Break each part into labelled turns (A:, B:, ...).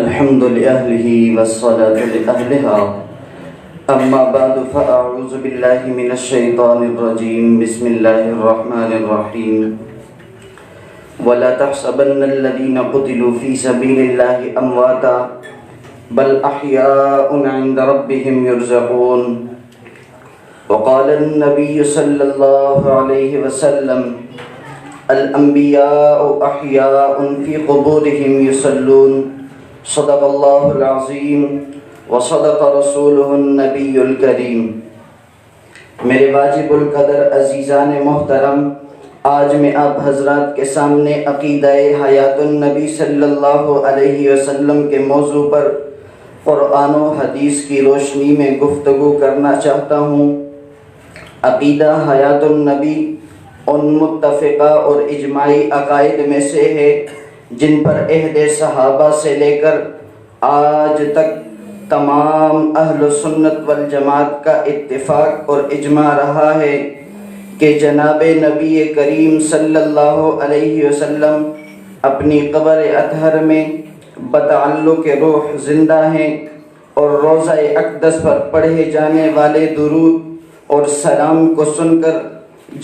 A: الحمد لأهله والصلاة لأهلها أما بعد فأعوذ بالله من الشيطان الرجيم بسم الله الرحمن الرحيم ولا تحسبن الذين قتلوا في سبيل الله أمواتا بل أحياء عند ربهم يرزقون وقال النبي صلى الله عليه وسلم الأنبياء أحياء في قبورهم يصلون صدق الله العظيم وصدق رسوله النبي الكريم۔ میرے واجب القدر عزیزان محترم، آج میں آپ حضرات کے سامنے عقیدہ حیات النبی صلی اللہ علیہ وسلم کے موضوع پر قرآن و حدیث کی روشنی میں گفتگو کرنا چاہتا ہوں۔ عقیدہ حیات النبی ان متفقہ اور اجماعی عقائد میں سے ہے جن پر عہد صحابہ سے لے کر آج تک تمام اہل سنت والجماعت کا اتفاق اور اجماع رہا ہے کہ جناب نبی کریم صلی اللہ علیہ وسلم اپنی قبر اطہر میں بتعلق روح زندہ ہیں اور روضہ اقدس پر پڑھے جانے والے درود اور سلام کو سن کر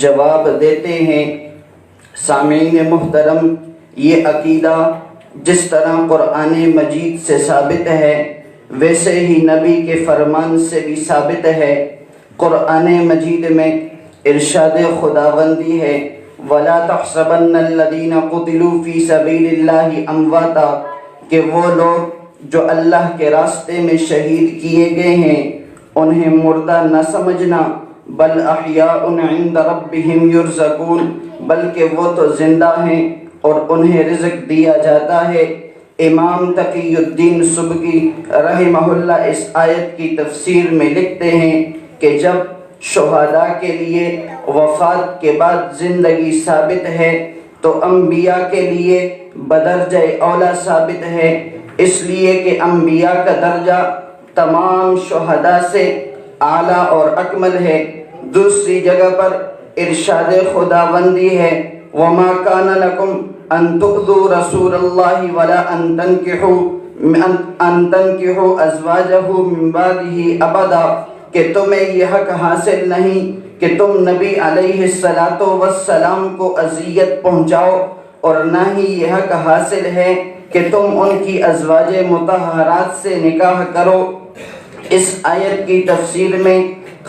A: جواب دیتے ہیں۔ سامعین محترم، یہ عقیدہ جس طرح قرآن مجید سے ثابت ہے ویسے ہی نبی کے فرمان سے بھی ثابت ہے۔ قرآن مجید میں ارشاد خداوندی ہے وَلَا تَحْسَبَنَّ الَّذِينَ قُتِلُوا فِي سَبِيلِ اللَّهِ أَمْوَاتًا، کہ وہ لوگ جو اللہ کے راستے میں شہید کیے گئے ہیں انہیں مردہ نہ سمجھنا، بل احیاء عند ربهم یرزقون، بلکہ وہ تو زندہ ہیں اور انہیں رزق دیا جاتا ہے۔ امام تقی الدین سبکی رحمہ اللہ اس آیت کی تفسیر میں لکھتے ہیں کہ جب شہداء کے لیے وفات کے بعد زندگی ثابت ہے تو انبیاء کے لیے بدرجہ اولا ثابت ہے، اس لیے کہ انبیاء کا درجہ تمام شہداء سے اعلیٰ اور اکمل ہے۔ دوسری جگہ پر ارشاد خداوندی ہے وَمَا كَانَ لَكُمْ أَن تُؤْذُوا رَسُولَ اللَّهِ وَلَا أَن تَنكِحُوا أَزْوَاجَهُ مِن بَعْدِهِ أَبَدًا، کہ تمہیں یہ حق حاصل نہیں کہ تم نبی علیہ السلام کو اذیت پہنچاؤ، اور نہ ہی یہ حق حاصل ہے کہ تم ان کی ازواج مطہرات سے نکاح کرو۔ اس آیت کی تفسیر میں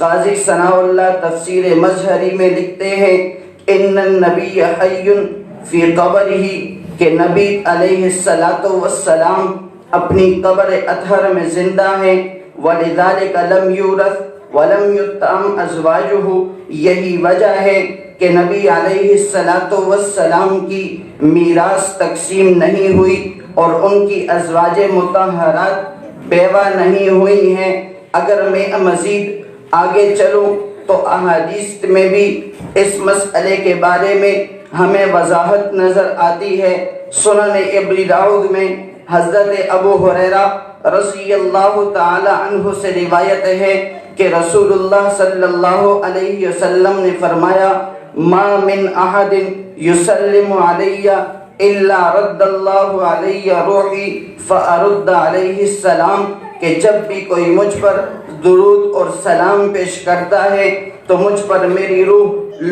A: قاضی ثناء اللہ تفسیر مظہری میں لکھتے ہیں ان النبی حی فی قبرہ، کہ نبی علیہ السلام اپنی قبر اطہر میں زندہ ہیں، وَلِذَلِكَ لَمْ يُورَثْ وَلَمْ يُطْعَمْ أَزْوَاجُهُ، یہی وجہ ہے کہ نبی علیہ السلام کی میراث تقسیم نہیں ہوئی اور ان کی ازواج مطہرات بیوہ نہیں ہوئی ہیں۔ اگر میں مزید آگے چلوں تو احادیث میں بھی اس مسئلے کے بارے میں ہمیں وضاحت نظر آتی ہے۔ سنن ابن داؤد میں حضرت ابو ہریرہ رضی اللہ تعالی عنہ سے روایت ہے کہ رسول اللہ صلی اللہ علیہ وسلم نے فرمایا ما من احد یسلم علی الا رد اللہ علی روحی فارد علیہ السلام، کہ جب بھی کوئی مجھ پر درود اور سلام پیش کرتا ہے تو مجھ پر میری روح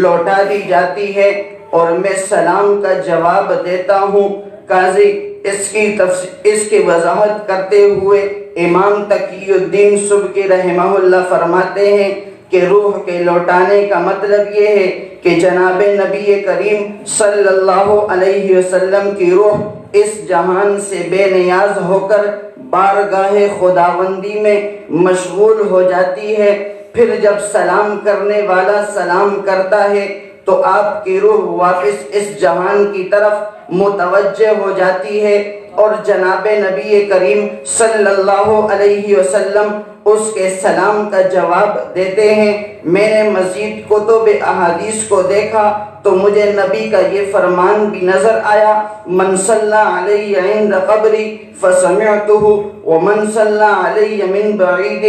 A: لوٹا دی جاتی ہے اور میں سلام کا جواب دیتا ہوں۔ قاضی اس کی وضاحت کرتے ہوئے امام تقی الدین سبکی رحمہ اللہ فرماتے ہیں کہ روح کے لوٹانے کا مطلب یہ ہے کہ جناب نبی کریم صلی اللہ علیہ وسلم کی روح اس جہان سے بے نیاز ہو کر بارگاہ خداوندی میں مشغول ہو جاتی ہے۔ پھر جب سلام کرنے والا سلام کرتا ہے تو آپ کی روح واپس اس جہان کی طرف متوجہ ہو جاتی ہے اور جناب نبی کریم صلی اللہ علیہ وسلم اس کے سلام کا جواب دیتے ہیں۔ میں نے مزید کتب احادیث کو دیکھا تو مجھے نبی کا یہ فرمان بھی نظر آیا من صلی علی عند قبری فسمعتہ ومن صلی علی من بعید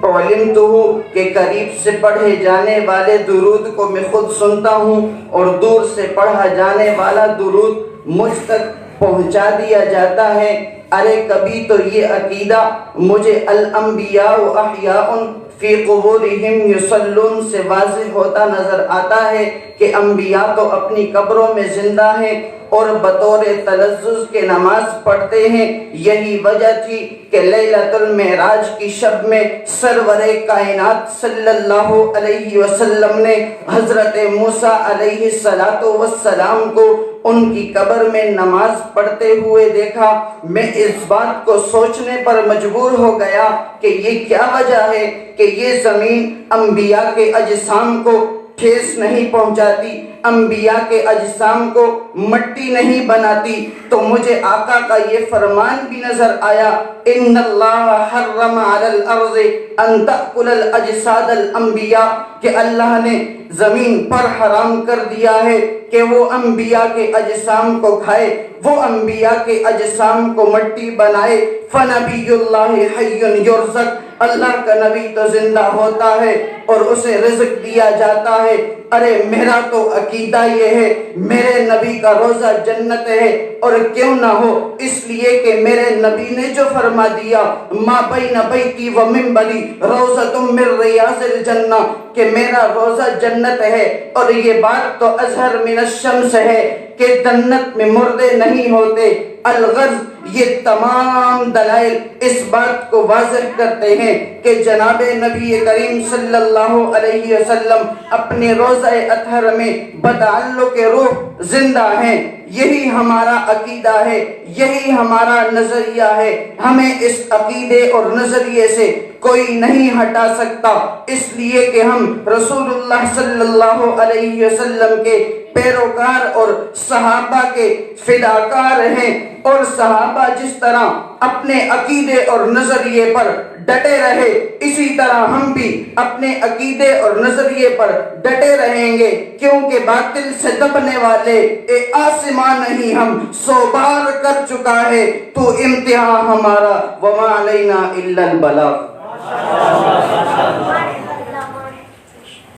A: علمتہ، کہ قریب سے پڑھے جانے والے درود کو میں خود سنتا ہوں اور دور سے پڑھا جانے والا درود مجھ تک پہنچا دیا جاتا ہے۔ ارے کبھی تو یہ عقیدہ مجھے الانبیاء احیاء فی قبورہم یصلون سے واضح ہوتا نظر آتا ہے کہ انبیاء تو اپنی قبروں میں زندہ ہیں اور بطور تلذذ کے نماز پڑھتے ہیں۔ یہی وجہ تھی کہ لیلۃ المعراج کی شب میں سرور کائنات صلی اللہ علیہ وسلم نے حضرت موسیٰ علیہ السلام کو ان کی قبر میں نماز پڑھتے ہوئے دیکھا۔ میں اس بات کو سوچنے پر مجبور ہو گیا کہ یہ کیا وجہ ہے کہ یہ زمین انبیاء کے اجسام کو ٹھیس نہیں پہنچاتی، انبیاء کے اجسام کو مٹی نہیں بناتی۔ تو مجھے آقا کا یہ فرمان بھی نظر آیا، ان اللہ حرم علی الارض ان تأکل الاجساد الانبیاء، کہ اللہ نے زمین پر حرام کر دیا ہے کہ وہ انبیاء کے اجسام کو کھائے، وہ انبیاء کے اجسام کو مٹی بنائے۔ فنبی اللہ حی یرزق، اللہ کا نبی تو زندہ ہوتا ہے اور اسے رزق دیا جاتا ہے۔ ارے میرا تو عقیدہ یہ ہے میرے نبی کا روزہ جنت ہے، اور کیوں نہ ہو، اس لیے کہ میرے نبی نے جو فرما دیا ما بین بیتی و منبری روضۃ من ریاض الجنہ، کہ میرا روزہ جنت ہے، اور یہ بات تو اظہر من الشمس ہے کہ جنت میں مردے نہیں ہوتے۔ الغرض یہ تمام دلائل اس بات کو واضح کرتے ہیں کہ جناب نبی کریم صلی اللہ علیہ وسلم اپنے روضہ اطہر میں بتعلق روح زندہ ہیں۔ یہی ہمارا عقیدہ ہے، یہی ہمارا نظریہ ہے، ہمیں اس عقیدے اور نظریے سے کوئی نہیں ہٹا سکتا، اس لیے کہ ہم رسول اللہ صلی اللہ علیہ وسلم کے پیروکار اور صحابہ کے فداکار ہیں، اور صحابہ جس طرح اپنے عقیدے اور نظریے پر ڈٹے رہے، اسی طرح ہم بھی اپنے عقیدے اور نظریے پر ڈٹے رہیں گے، کیونکہ باطل سے دبنے والے اے آسمان نہیں ہم 100 بار کر چکا ہے تو امتحان ہمارا، وما علینا الا البلاغ۔